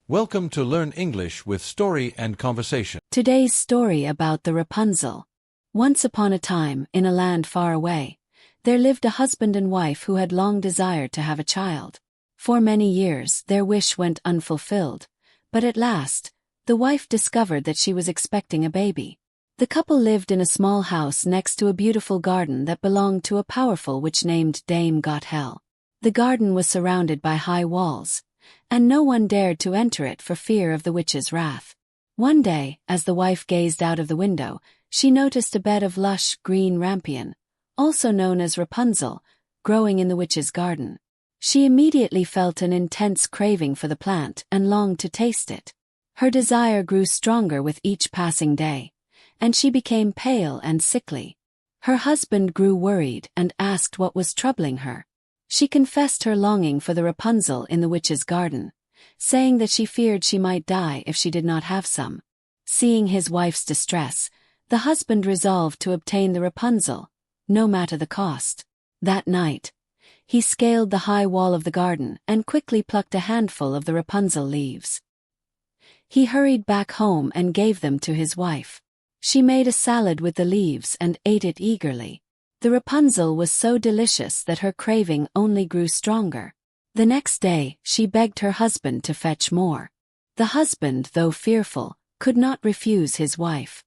Welcome to Learn English with Story and Conversation. Today's story about the Rapunzel. Once upon a time, in a land far away, there lived a husband and wife who had long desired to have a child. For many years, their wish went unfulfilled, but at last, the wife discovered that she was expecting a baby. The couple lived in a small house next to a beautiful garden that belonged to a powerful witch named Dame Gothel. The garden was surrounded by high walls, and no one dared to enter it for fear of the witch's wrath. One day, as the wife gazed out of the window, she noticed a bed of lush, green rampion, also known as Rapunzel, growing in the witch's garden. She immediately felt an intense craving for the plant and longed to taste it. Her desire grew stronger with each passing day, and she became pale and sickly. Her husband grew worried and asked what was troubling her. She confessed her longing for the Rapunzel in the witch's garden, saying that she feared she might die if she did not have some. Seeing his wife's distress, the husband resolved to obtain the Rapunzel, no matter the cost. That night, he scaled the high wall of the garden and quickly plucked a handful of the Rapunzel leaves. He hurried back home and gave them to his wife. She made a salad with the leaves and ate it eagerly. The Rapunzel was so delicious that her craving only grew stronger. The next day, she begged her husband to fetch more. The husband, though fearful, could not refuse his wife.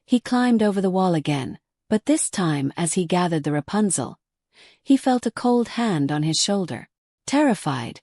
He climbed over the wall again, but this time as he gathered the Rapunzel, he felt a cold hand on his shoulder. Terrified,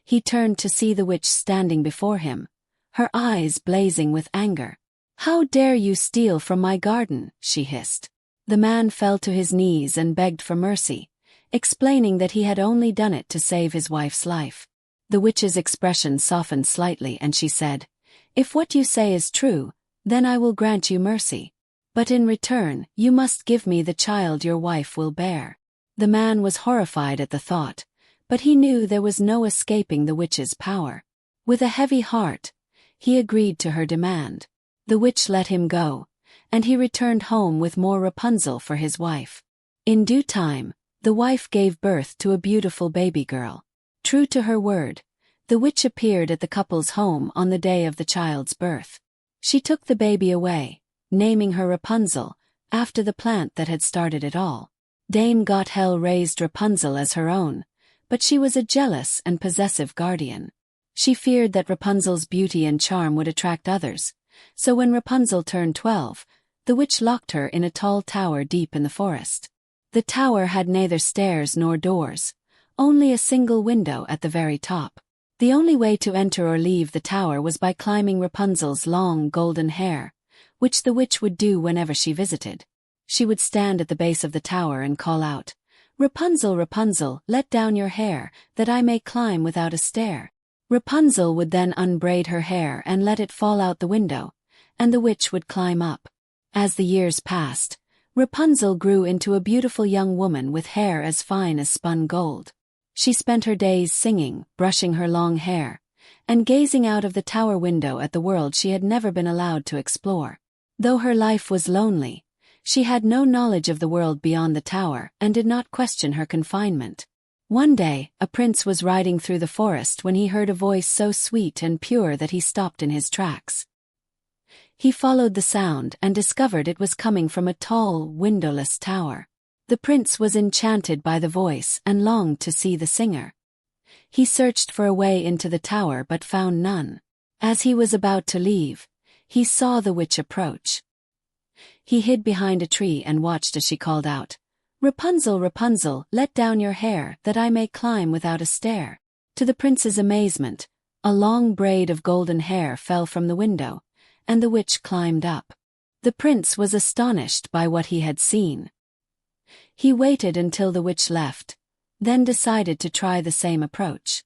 he turned to see the witch standing before him, her eyes blazing with anger. "How dare you steal from my garden?" she hissed. The man fell to his knees and begged for mercy, explaining that he had only done it to save his wife's life. The witch's expression softened slightly and she said, "If what you say is true, then I will grant you mercy. But in return, you must give me the child your wife will bear." The man was horrified at the thought, but he knew there was no escaping the witch's power. With a heavy heart, he agreed to her demand. The witch let him go, and he returned home with more Rapunzel for his wife. In due time, the wife gave birth to a beautiful baby girl. True to her word, the witch appeared at the couple's home on the day of the child's birth. She took the baby away, naming her Rapunzel, after the plant that had started it all. Dame Gothel raised Rapunzel as her own, but she was a jealous and possessive guardian. She feared that Rapunzel's beauty and charm would attract others, so when Rapunzel turned 12, the witch locked her in a tall tower deep in the forest. The tower had neither stairs nor doors, only a single window at the very top. The only way to enter or leave the tower was by climbing Rapunzel's long golden hair, which the witch would do whenever she visited. She would stand at the base of the tower and call out, "Rapunzel, Rapunzel, let down your hair, that I may climb without a stair." Rapunzel would then unbraid her hair and let it fall out the window, and the witch would climb up. As the years passed, Rapunzel grew into a beautiful young woman with hair as fine as spun gold. She spent her days singing, brushing her long hair, and gazing out of the tower window at the world she had never been allowed to explore. Though her life was lonely, she had no knowledge of the world beyond the tower and did not question her confinement. One day, a prince was riding through the forest when he heard a voice so sweet and pure that he stopped in his tracks. He followed the sound and discovered it was coming from a tall, windowless tower. The prince was enchanted by the voice and longed to see the singer. He searched for a way into the tower but found none. As he was about to leave, he saw the witch approach. He hid behind a tree and watched as she called out, "Rapunzel, Rapunzel, let down your hair, that I may climb without a stair." To the prince's amazement, a long braid of golden hair fell from the window, and the witch climbed up. The prince was astonished by what he had seen. He waited until the witch left, then decided to try the same approach.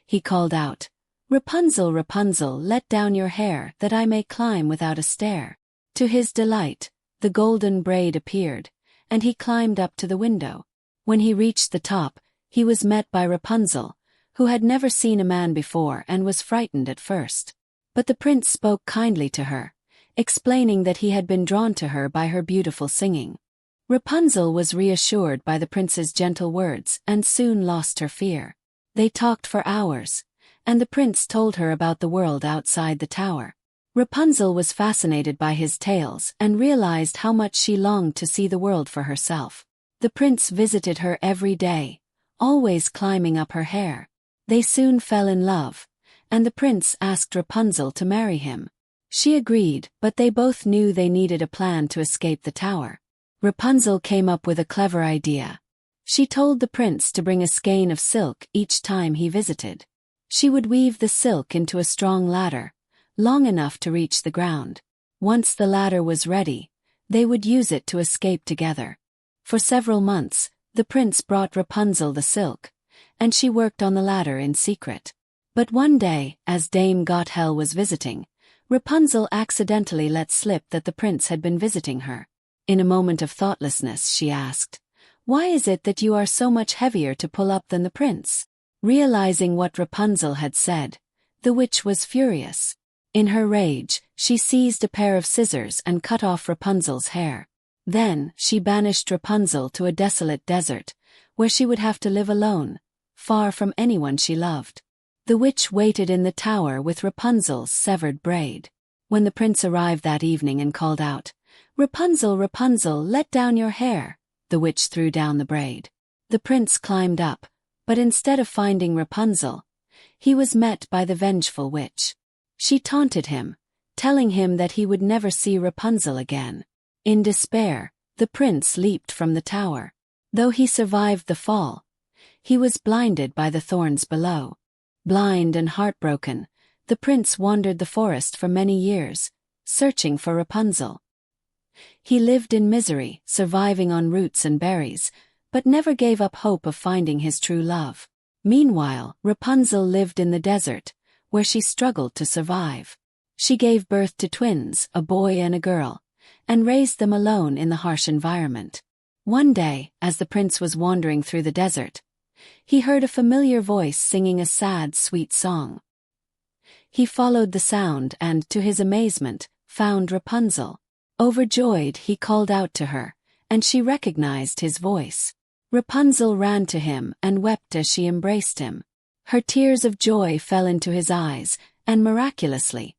He called out, "Rapunzel, Rapunzel, let down your hair, that I may climb without a stair." To his delight, the golden braid appeared, and he climbed up to the window. When he reached the top, he was met by Rapunzel, who had never seen a man before and was frightened at first. But the prince spoke kindly to her, explaining that he had been drawn to her by her beautiful singing. Rapunzel was reassured by the prince's gentle words and soon lost her fear. They talked for hours, and the prince told her about the world outside the tower. Rapunzel was fascinated by his tales and realized how much she longed to see the world for herself. The prince visited her every day, always climbing up her hair. They soon fell in love, and the prince asked Rapunzel to marry him. She agreed, but they both knew they needed a plan to escape the tower. Rapunzel came up with a clever idea. She told the prince to bring a skein of silk each time he visited. She would weave the silk into a strong ladder, long enough to reach the ground. Once the ladder was ready, they would use it to escape together. For several months, the prince brought Rapunzel the silk, and she worked on the ladder in secret. But one day, as Dame Gothel was visiting, Rapunzel accidentally let slip that the prince had been visiting her. In a moment of thoughtlessness, she asked, "Why is it that you are so much heavier to pull up than the prince?" Realizing what Rapunzel had said, the witch was furious. In her rage, she seized a pair of scissors and cut off Rapunzel's hair. Then, she banished Rapunzel to a desolate desert, where she would have to live alone, far from anyone she loved. The witch waited in the tower with Rapunzel's severed braid. When the prince arrived that evening and called out, "Rapunzel, Rapunzel, let down your hair," the witch threw down the braid. The prince climbed up, but instead of finding Rapunzel, he was met by the vengeful witch. She taunted him, telling him that he would never see Rapunzel again. In despair, the prince leaped from the tower. Though he survived the fall, he was blinded by the thorns below. Blind and heartbroken, the prince wandered the forest for many years, searching for Rapunzel. He lived in misery, surviving on roots and berries, but never gave up hope of finding his true love. Meanwhile, Rapunzel lived in the desert, where she struggled to survive. She gave birth to twins, a boy and a girl, and raised them alone in the harsh environment. One day, as the prince was wandering through the desert, he heard a familiar voice singing a sad, sweet song. He followed the sound and, to his amazement, found Rapunzel. Overjoyed, he called out to her, and she recognized his voice. Rapunzel ran to him and wept as she embraced him. Her tears of joy fell into his eyes, and miraculously,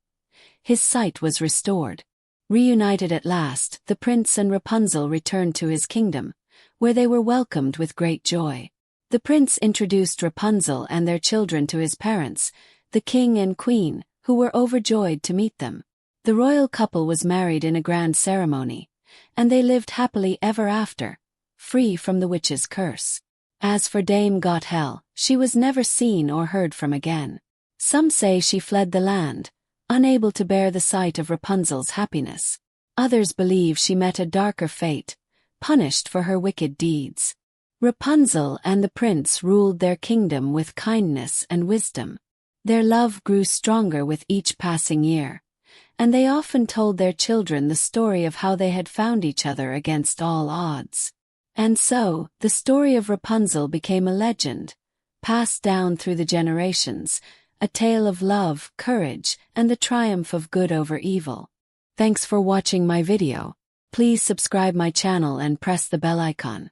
his sight was restored. Reunited at last, the prince and Rapunzel returned to his kingdom, where they were welcomed with great joy. The prince introduced Rapunzel and their children to his parents, the king and queen, who were overjoyed to meet them. The royal couple was married in a grand ceremony, and they lived happily ever after, free from the witch's curse. As for Dame Gothel, she was never seen or heard from again. Some say she fled the land, unable to bear the sight of Rapunzel's happiness. Others believe she met a darker fate, punished for her wicked deeds. Rapunzel and the prince ruled their kingdom with kindness and wisdom. Their love grew stronger with each passing year, and they often told their children the story of how they had found each other against all odds. And so, the story of Rapunzel became a legend, passed down through the generations, a tale of love, courage, and the triumph of good over evil. Thanks for watching my video. Please subscribe my channel and press the bell icon.